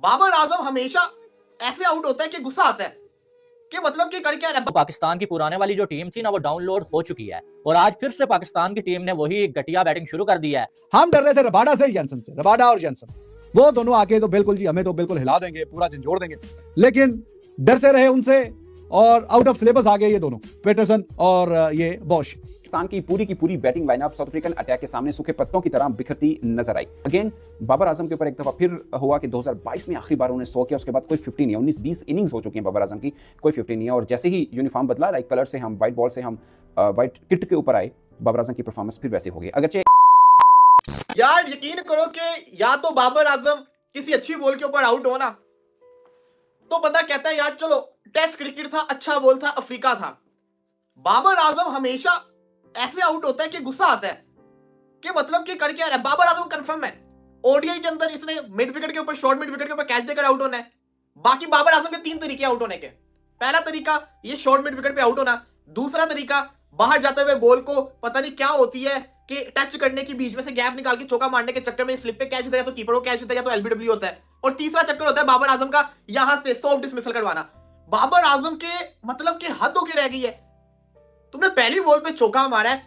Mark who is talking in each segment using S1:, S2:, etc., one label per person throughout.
S1: बाबर आजम हमेशा ऐसे आउट होता है कि गुस्सा आता है कि मतलब कि कर क्या रहा है।
S2: पाकिस्तान की पुराने वाली जो टीम थी ना वो डाउनलोड हो चुकी है और आज फिर से पाकिस्तान की टीम ने वही घटिया बैटिंग शुरू कर दी है।
S3: हम डर रहे थे रबाडा से, जेंसन से, रबाडा और जेंसन वो दोनों आके तो बिल्कुल जी हमें तो बिल्कुल हिला देंगे, पूरा झंझोड़ देंगे, लेकिन डरते रहे उनसे और आउट ऑफ सिलेबस आ गए ये दोनों, पैटरसन और ये बॉश।
S4: पाकिस्तान की पूरी batting lineup south African attack के सामने सूखे पत्तों की तरह बिखरती नजर आई। अगेन बाबर आजम के ऊपर एक दफा फिर हुआ कि 2022 में आखिरी बार उन्होंने 100 किया, उसके बाद कोई 50 नहीं है। 19-20 इनिंग्स हो चुकी हैं बाबर आजम की, कोई 50 नहीं है। और जैसे ही यूनिफॉर्म बदला, लाइक कलर से हम व्हाइट बॉल से हम व्हाइट किट के ऊपर आए, बाबर आजम की परफॉर्मेंस फिर वैसे हो गई। अगरचे
S1: यार यकीन करो कि या तो बाबर आजम किसी अच्छी बॉल के ऊपर आउट हो ना, तो बंदा कहता है यार चलो टेस्ट क्रिकेट था, अच्छा बॉल था, अफ्रीका था। बाबर आजम हमेशा ऐसे आउट होता है कि गुस्सा आता है कि मतलब कि कर क्या रहा है। बाबर आजम कंफर्म है ओडीआई के अंदर इसने मिड विकेट के ऊपर, शॉर्ट मिड विकेट के ऊपर कैच देकर आउट होना है। बाकी बाबर आजम के 3 तरीके आउट होने के। पहला तरीका ये शॉर्ट मिड विकेट पे आउट होना, दूसरा तरीका बाहर जाते हुए बॉल को पता नहीं क्या होती है कि टच करने की बीच में से गैप निकाल के चौका मारने के चक्कर में स्लिप पे कैच देता है, तो कीपर को कैच देता है, या तो एलबीडब्ल्यू होता है। और तीसरा चक्कर होता है बाबर आजम का यहां से सॉफ्ट डिसमिसल करवाना। बाबर आजम के मतलब कि हद होके रह गई है। तुमने पहली बॉल पे चौका मारा है,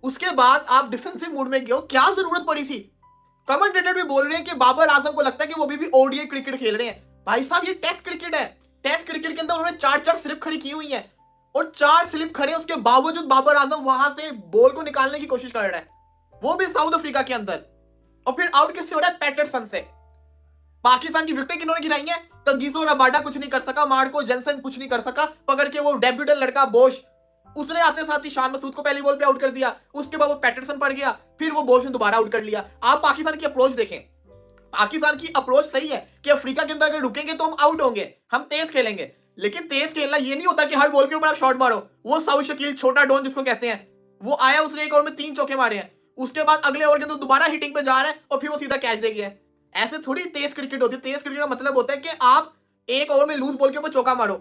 S1: उसके बाद आप डिफेंसिव मूड में गए हो, क्या जरूरत पड़ी थी। कमेंटेटर भी बोल रहे हैं कि बाबर आजम को लगता है कि वो भी ओडीआई क्रिकेट खेल रहे हैं। भाई साहब ये टेस्ट क्रिकेट है, टेस्ट क्रिकेट के अंदर उन्होंने 4-4 स्लिप खड़ी की हुई है और 4 स्लिप खड़े, उसके बावजूद बाबर आजम वहां से बॉल को निकालने की कोशिश कर रहा है, वो भी साउथ अफ्रीका के अंदर। और फिर आउट किससे हो रहा है? पैटरसन से। पाकिस्तान की विकेट किन्होंने गिराई है? तंगीसो रबाडा कुछ नहीं कर सका, मार्को जेंसन कुछ नहीं कर सका, पकड़ के वो डेब्यूटेंट लड़का बोश, उसने आते साथ ही शान मसूद को पहली बॉल पे आउट कर दिया। उसके बाद वो पैटरसन पड़ गया, फिर वो बोश ने दोबारा आउट कर लिया। आप पाकिस्तान की अप्रोच देखें, पाकिस्तान की अप्रोच सही है कि अफ्रीका के अंदर अगर रुकेंगे तो हम आउट होंगे, हम तेज खेलेंगे। लेकिन तेज खेलना ये नहीं होता कि हर बॉल के ऊपर आप शॉट मारो। वो साउथ शकील, छोटा डॉन जिसको कहते हैं, वो आया, उसने एक ओवर में 3 चौके मारे हैं, उसके बाद अगले ओवर के अंदर दोबारा हिटिंग पे जा रहा है और फिर वो सीधा कैच दे गया। ऐसे थोड़ी तेज क्रिकेट होती है। तेज क्रिकेट का मतलब होता है कि आप एक ओवर में लूज बॉल के ऊपर चौका मारो।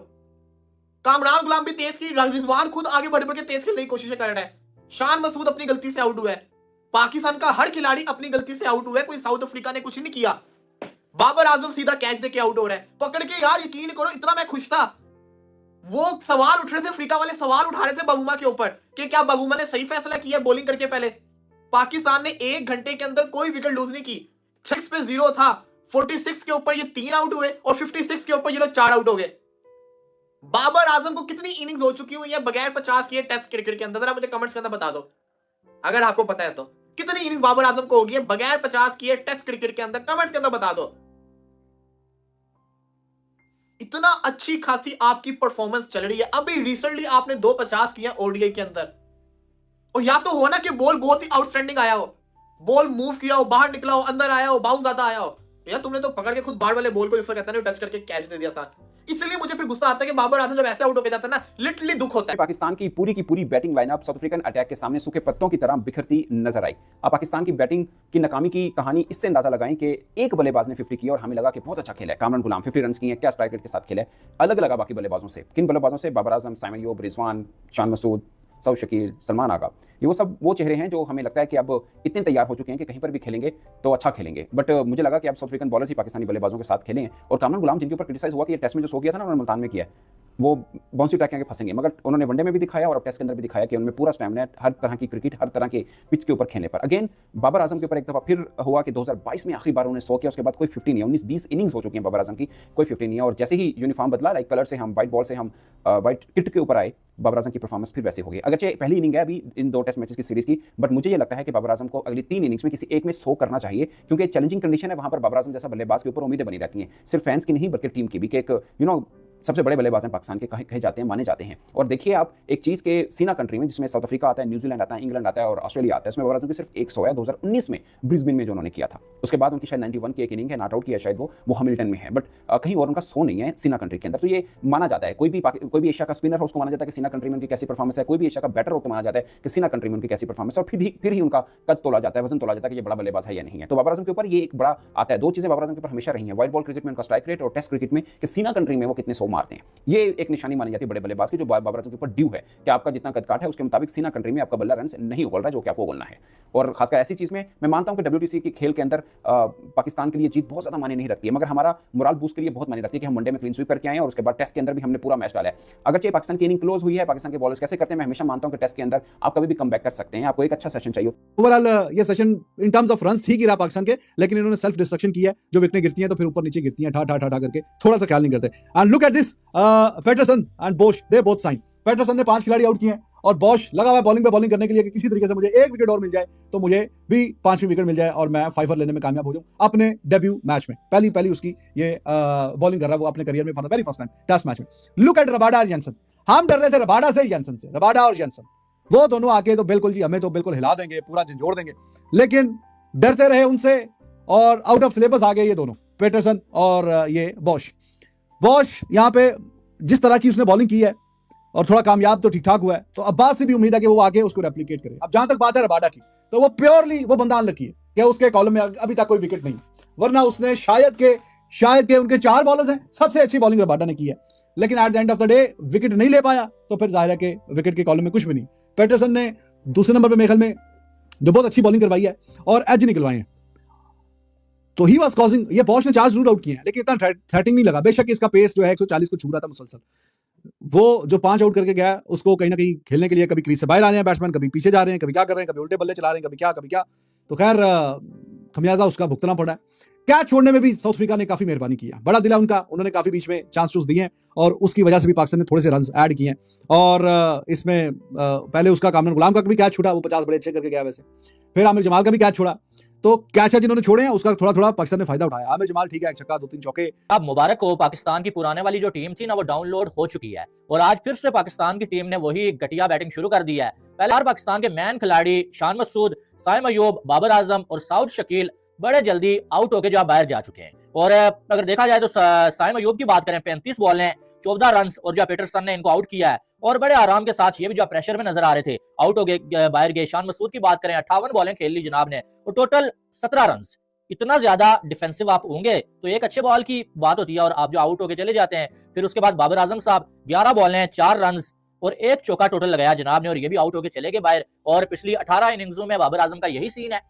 S1: कामरान गुलाम भी तेज की, रिजवान खुद आगे बढ़ के तेज खेलने की कोशिश कर रहा है। शान मसूद अपनी गलती से आउट हुआ है। पाकिस्तान का हर खिलाड़ी अपनी गलती से आउट हुआ है, कोई साउथ अफ्रीका ने कुछ नहीं किया। बाबर आजम सीधा कैच देके आउट हो रहा है पकड़ के। यार यकीन करो इतना मैं खुश था। वो सवाल उठ रहे थे, अफ्रीका वाले सवाल उठा रहे थे बबूमा के ऊपर कि क्या बबूमा ने सही फैसला किया बॉलिंग करके। पहले पाकिस्तान ने 1 घंटे के अंदर कोई विकेट लूज नहीं की, 6 पे 0 था। 46 के ऊपर ये 3 आउट हुए और 56 के ऊपर ये लोग 4 आउट हो गए। बाबर आजम को कितनी इनिंग्स हो चुकी हुई है बगैर 50 किए टेस्ट क्रिकेट के अंदर? जरा मुझे कमेंट्स के अंदर बता दो अगर आपको पता है तो। कितनी इनिंग्स बाबर आजम को होगी है बगैर 50 किए टेस्ट क्रिकेट के अंदर? कमेंट्स के अंदर बता दो। इतना अच्छी खासी आपकी परफॉर्मेंस चल रही है। अभी रिसेंटली आपने 2 50 किए ओडीआई के अंदर, और या तो हो ना कि बॉल बहुत ही आउटस्टैंडिंग आया हो, बॉल मूव किया हो, बाहर निकला हो, अंदर आया हो, बाउंस ज्यादा आया हो, या तुमने तो पकड़ के खुद बाहर वाले बॉल को जिसको कहते हैं टच करके कैच दे दिया था। इसलिए मुझे फिर गुस्सा आता है कि बाबर आजम जब ऐसे आउट हो जाता है ना, लिटरली दुख होता है।
S4: पाकिस्तान की पूरी batting lineup south African attack के सामने सूखे पत्तों की तरह बिखरती नजर आई। अब पाकिस्तान की बैटिंग की नाकामी की कहानी इससे अंदाजा लगाएं कि एक बल्लेबाज ने 50 किया और हमें लगा कि बहुत अच्छा खेला है, कामरान गुलाम 50 रन किए, क्या स्ट्राइक रेट के साथ खेला है। अलग लगा बाकी बल्लेबाजों से। किन बल्लेबाजों से? बाबर आजम, साइमन अयूब, रिजवान, शान मसूद, साउथ शकील, सलमान आगा, ये वो सब वो चेहरे हैं जो हमें लगता है कि अब इतने तैयार हो चुके हैं कि कहीं पर भी खेलेंगे तो अच्छा खेलेंगे। बट मुझे लगा कि अब साउथ अफ्रीकन बॉलर्स ही पाकिस्तानी बल्लेबाजों के साथ खेलें। और कामरान गुलाम जिनके ऊपर क्रिटिसाइज हुआ कि ये टेस्ट में जो सो गया था ना, उन्होंने मुल्तान में किया, वो बाउंसी ट्रैक के फंसेंगे, मगर उन्होंने वनडे में भी दिखाया और अब टेस्ट के अंदर भी दिखाया कि उनमें पूरा स्टैमिना है हर तरह की क्रिकेट, हर तरह के पिच के ऊपर खेलने पर। अगेन बाबर आजम के ऊपर एक दफा फिर हुआ कि 2022 में आखिरी बार उन्होंने 100 किया, उसके बाद कोई 50 नहीं है। 19-20 इनिंग्स हो चुकी हैं बाबर आजम की, कोई 50 नहीं है। और जैसे ही यूनिफॉर्म बदला, लाइक कलर से हम व्हाइट बॉल से हम व्हाइट किट के ऊपर आए, बाबर आजम की परफॉर्मेंस फिर वैसे हो गई। अगरचे पहली इनिंग है अभी इन 2 टेस्ट मैचेस की सीरीज की, बट मुझे ये लगता है कि बाबर आजम को अगली 3 इनिंग्स में किसी एक में 100 करना चाहिए, क्योंकि चैलेंजिंग कंडीशन है वहां पर। बाबर आजम जैसा बल्लेबाज के ऊपर उम्मीदें बनी रहती हैं, सिर्फ फैंस की नहीं बल्कि टीम की भी, कि एक सबसे बड़े बल्लेबाज हैं पाकिस्तान के, कहे जाते हैं, माने जाते हैं। और देखिए आप एक चीज़ के सीना कंट्री में जिसमें साउथ अफ्रीका आता है, न्यूजीलैंड आता है, इंग्लैंड आता है और ऑस्ट्रेलिया आता है, उसमें बाबर आजम की सिर्फ 100 है 2019 में ब्रिस्बेन में जो उन्होंने किया था। उसके बाद उनकी शायद 91 की एक इनिंग है, नॉट आउट किया शायद वो हैमिल्टन में है, बट कहीं और उनका 100 नहीं है सीना कंट्री के अंदर। तो ये माना जाता है, कोई भी एशिया का स्पिनर हो उसको माना जाता है कि सीना कंट्री में उनकी कैसी परफॉर्मेंस है, कोई भी एशिया का बैटर हो तो माना जाता है कि सीना कंट्री में उनकी कैसी परफॉर्मेंस है, और फिर ही उनका कद तोला जाता है, वजन तोला जाता है कि ये बड़ा बल्लेबाज है या नहीं है। तो बाबर आजम के ऊपर ये एक बड़ा आता है। 2 चीजें बाबर आजम के ऊपर हमेशा रही हैं, व्हाइट बॉल क्रिकेट में उनका स्ट्राइक रेट और टेस्ट क्रिकेट में कि सीना कंट्री में वो कितने 100 मारते हैं। ये एक निशानी मानी जाती है बड़े बल्लेबाज की, जो बाबर आजम के ऊपर ड्यू है कि आपका जितना कद काट है उसके मुताबिक सीना कंट्री में आपका बल्ला रन नहीं उगल रहा है जो कि आपको उगलना है। और खासकर ऐसी चीज़ में मैं मानता हूं कि WTC के खेल के अंदर पाकिस्तान के लिए जीत बहुत ज़्यादा मायने नहीं रखती है, मगर हमारा मोरल बूस्ट के लिए बहुत मायने रखती है कि हम वनडे में क्लीन स्वीप करके आए हैं और उसके बाद टेस्ट के अंदर भी हमने पूरा मैच डाला है। अगरचे पाकिस्तान की इनिंग क्लोज हुई है, पाकिस्तान के बॉलर्स कैसे करते हैं, मैं हमेशा मानता हूं कि टेस्ट के अंदर आप कभी भी कम बैक कर सकते हैं। आपको एक अच्छा सेशन चाहिए।
S3: ओवरऑल ये session in terms of runs ठीक ही रहा पाकिस्तान के, लेकिन इन्होंने सेल्फ डिस्ट्रक्शन किया है। जो विकेटें गिरती हैं तो फिर ऊपर नीचे गिरती हैं, ठा ठा ठा ठा करके, थोड़ा सा ख्याल नहीं करते। And look at this, Paterson and Bosch, they both sign. Paterson ने 5 खिलाड़ी आउट किए हैं और बॉश लगा हुआ है बॉलिंग पे बॉलिंग करने के लिए कि किसी तरीके से मुझे 1 विकेट और मिल जाए तो मुझे भी 5वीं विकेट मिल जाए और मैं 5 लेने में कामयाब हो जाऊं अपने डेब्यू मैच में। पहली उसकी ये बॉलिंग कर रहा है वो अपने करियर में, very first time test match में। लुक एट रबाडा और जेंसन। हम डर रहे थे रबाडा से, जेंसन से। रबाडा और जेंसन वो दोनों आके तो बिल्कुल जी हमें तो बिल्कुल हिला देंगे, पूरा झंझोड़ देंगे, लेकिन डरते रहे उनसे और आउट ऑफ सिलेबस आ गए ये दोनों, पैटरसन और ये बॉश। यहाँ पे जिस तरह की उसने बॉलिंग की है और थोड़ा कामयाब तो ठीक ठाक हुआ है, तो अब्बास से भी उम्मीद है कि वो आके उसको रेप्लिकेट करे। अब जहां तक बात है रबाडा की, तो वो प्योरली वो बंदा अनलकी है कि उसके कॉलम में अभी तक कोई विकेट नहीं, वरना उसने शायद के उनके 4 बॉलर्स हैं, सबसे अच्छी बॉलिंग रबाडा ने की है, लेकिन at the end of the day wicket नहीं ले पाया, तो फिर जाहिर है कि विकेट के कॉलम में कुछ भी नहीं। पैटरसन ने दूसरे नंबर पे मेरे ख्याल में जो बहुत अच्छी बॉलिंग करवाई है और एज निकलवाए हैं, तो ही वाज कॉजिंग। ये बॉश ने 4 जरूर आउट किए हैं, लेकिन इतना थ्रेटिंग नहीं लगा। बेशक इसका पेस जो है 140 को छू रहा था मुसलसल। वो जो 5 आउट करके गया उसको कहीं ना कहीं खेलने के लिए कभी क्रीज से बाहर आ रहे हैं बैट्समैन, कभी पीछे जा रहे हैं, कभी क्या कर रहे हैं, कभी उल्टे बल्ले चला रहे हैं, कभी क्या। तो खैर खमियाजा उसका भुगतना पड़ा है। कैच छोड़ने में भी साउथ अफ्रीका ने काफी मेहरबानी की है, बड़ा दिला उनका, उन्होंने काफी बीच में चांस दिए हैं और उसकी वजह से भी पाकिस्तान ने थोड़े से रन ऐड किए हैं। और इसमें पहले उसका कामरान गुलाम का भी कैच छूटा, वो 50 बड़े अच्छे करके गया वैसे, फिर आमिर जमाल का भी कैच छोड़ा। तो कैच है जिन्होंने छोड़े हैं उसका थोड़ा पाकिस्तान ने फायदा उठाया। आमिर जमाल ठीक है, 1 छक्का 2-3 चौके।
S2: अब मुबारक हो, पाकिस्तान की पुराने वाली जो टीम थी ना वो डाउनलोड हो चुकी है और आज फिर से पाकिस्तान की टीम ने वही घटिया बैटिंग शुरू कर दी है। पहले पाकिस्तान के मैन खिलाड़ी शान मसूद, साइम अयूब, बाबर आजम और साउद शकील बड़े जल्दी आउट होकर जो बाहर जा चुके हैं। और अगर देखा जाए तो साइम अयूब की बात करें, 35 बॉल हैं, 14 रन और जो पैटरसन ने इनको आउट किया है और बड़े आराम के साथ ये भी जो प्रेशर में नजर आ रहे थे आउट हो गए, बाहर गए। शान मसूद की बात करें, 58 बॉलें खेल ली जनाब ने और टोटल 17 रन। इतना ज्यादा डिफेंसिव आप होंगे तो एक अच्छे बॉल की बात होती है और आप जो आउट होके चले जाते हैं। फिर उसके बाद बाबर आजम साहब 11 बॉलें, 4 रन और 1 चौका टोटल लगाया जनाब ने और ये भी आउट होके चले गए बाहर। और पिछली 18 इनिंग्सों में बाबर आजम का यही सीन है,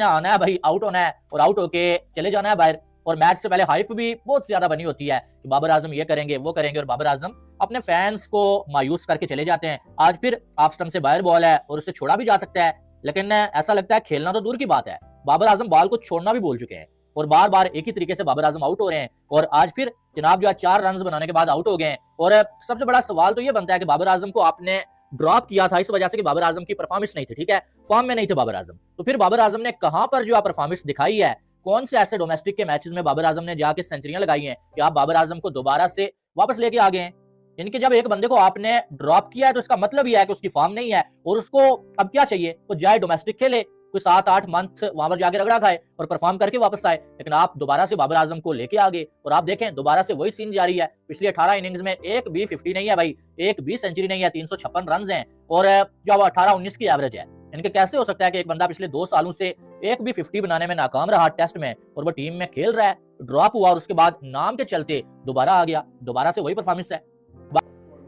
S2: आना है भाई, आउट होना है और आउट होके चले जाना है बाहर। और मैच से पहले हाइप भी बहुत ज्यादा बनी होती है कि बाबर आजम ये करेंगे वो करेंगे और बाबर आजम अपने फैंस को मायूस करके चले जाते हैं। आज फिर ऑफ स्टंप से बाहर बॉल है और उससे छोड़ा भी जा सकता है, लेकिन ऐसा लगता है खेलना तो दूर की बात है, बाबर आजम बॉल को छोड़ना भी भूल चुके हैं और बार बार एक ही तरीके से बाबर आजम आउट हो रहे हैं। और आज फिर जनाब जो 4 रन बनाने के बाद आउट हो गए। और सबसे बड़ा सवाल तो ये बनता है कि बाबर आजम को आपने ड्रॉप किया था इस वजह से कि बाबर आजम की परफॉर्मेंस नहीं थी, ठीक है, फॉर्म में नहीं थे बाबर आजम। तो फिर बाबर आजम ने कहां पर जो परफॉर्मेंस दिखाई है, कौन से ऐसे डोमेस्टिक के मैचेस में बाबर आजम ने जाके सेंचुरियां लगाई हैं कि आप बाबर आजम को दोबारा से वापस लेके आ गए हैं। इनके जब एक बंदे को आपने ड्रॉप किया है तो इसका मतलब यह है कि उसकी फॉर्म नहीं है और उसको अब क्या चाहिए, वो जाए डोमेस्टिक खेले, कोई 7-8 मंथ वहां पर जाके रगड़ा खाए और परफॉर्म करके वापस आए। लेकिन आप दोबारा से बाबर आजम को लेके आ गए और आप देखें दोबारा से वही सीन जारी है। पिछली 18 इनिंग्स में एक भी 50 नहीं है भाई, एक भी सेंचुरी नहीं है, 356 रन हैं और जो 18-19 की एवरेज है। इनके कैसे हो सकता है कि एक बंदा पिछले 2 सालों से एक भी 50 बनाने में नाकाम रहा टेस्ट में और वो टीम में खेल रहा है, ड्रॉप हुआ और उसके बाद नाम के चलते दोबारा आ गया, दोबारा से वही परफॉर्मेंस है।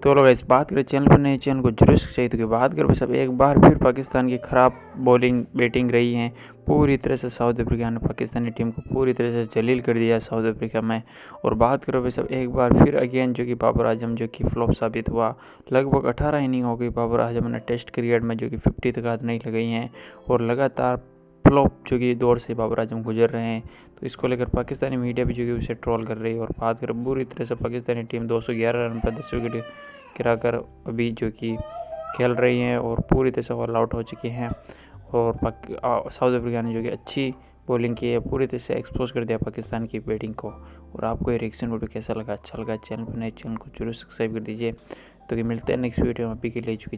S5: तो लोग इस बात करें, चैनल पर नए चैनल को जरूर सब्सक्राइब करके बात करें। सब एक बार फिर पाकिस्तान की ख़राब बॉलिंग बैटिंग रही है, पूरी तरह से साउथ अफ्रीका ने पाकिस्तानी टीम को पूरी तरह से जलील कर दिया साउथ अफ्रीका में। और बात करो भाई सब एक बार फिर अगेन जो कि बाबर आजम जो कि फ्लॉप साबित हुआ। लगभग 18 इनिंग हो गई बाबर आजम ने टेस्ट क्रिकेट में जो कि 50 तक हाथ नहीं लगाई हैं और लगातार फ्लॉप जो कि दौर से बाबर आजम गुजर रहे हैं। तो इसको लेकर पाकिस्तानी मीडिया भी जो कि उसे ट्रोल कर रही है। और बात करें पूरी तरह से पाकिस्तानी टीम 211 रन पर 10 विकेट गिराकर अभी जो कि खेल रही हैं और पूरी तरह से ऑल आउट हो चुकी हैं। और साउथ अफ्रीका ने जो कि अच्छी बॉलिंग की है, पूरी तरह से एक्सपोज कर दिया पाकिस्तान की बैटिंग को। और आपको ये रिएक्शन वीडियो कैसा लगा, अच्छा लगा चैनल पर नए चैनल को जरूर सब्सक्राइब कर दीजिए। तो कि मिलते हैं नेक्स्ट वीडियो में, अभी के लिए चुकी।